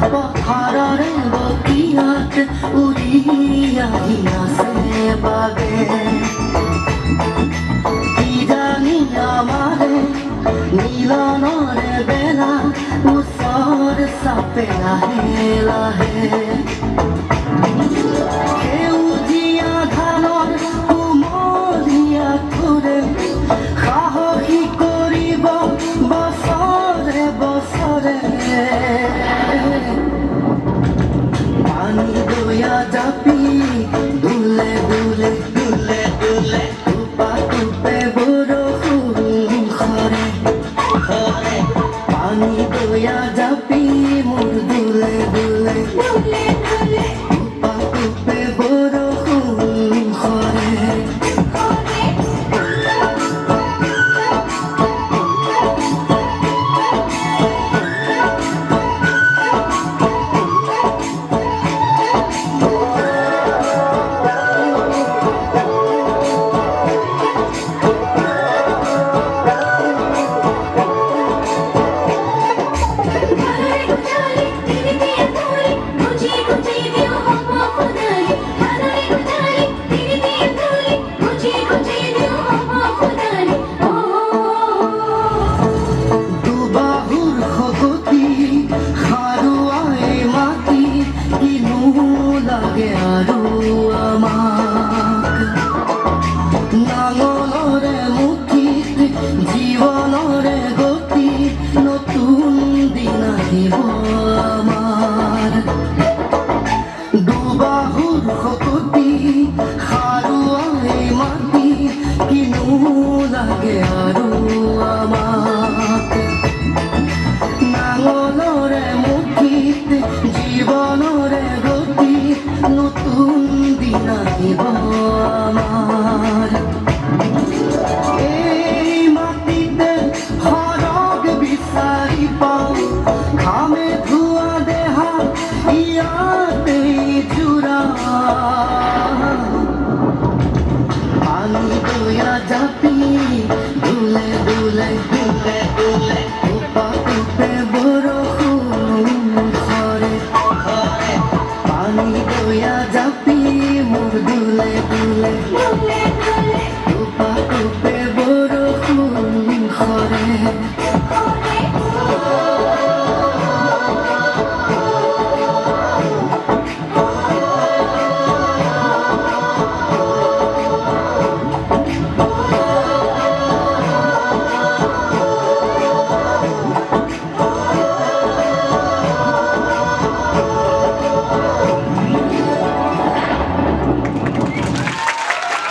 পথাৰৰে বকিয়াত উৰি আহি আছে বাগে কিজানি আমাৰে মিলনৰে বেলা ওচৰ চাপে লাহে লাহে সেউজীয়া ধানৰ কুমলীয়া থোৰে সাহসী কৰিব বছৰে বছৰে পানী দয়া জাপি দুলে দুলে দুলে দুলে টুপা টুপে বৰষুণ সৰে সৰে পানী দয়া জাপি মোৰ দুলে দুলে দুলে দুলে টুপা টুপে বৰষুণ সৰে নাঙলৰে মুঠিত জীৱনৰে গতি নতুন দিন আহিব আমাৰ দুবাহুৰ শকতি সাৰুৱাই মাটি কিনো লাগে আৰু আমাক নাঙলৰে মুঠিত জীৱনৰে গতি নতুন দিন আহিব আমাৰ এই মাটিতে সৰগ বিচাৰি পাওঁ ঘামে ধোৱা দেহা ইয়াতেই জোৰা পানী দয়া জাপি দুলে দুলে দুলে দুলে টুপা টুপে বৰষুণ সৰে সৰে পানী দয়া জাপি মোৰ দুলে দুলে দুলে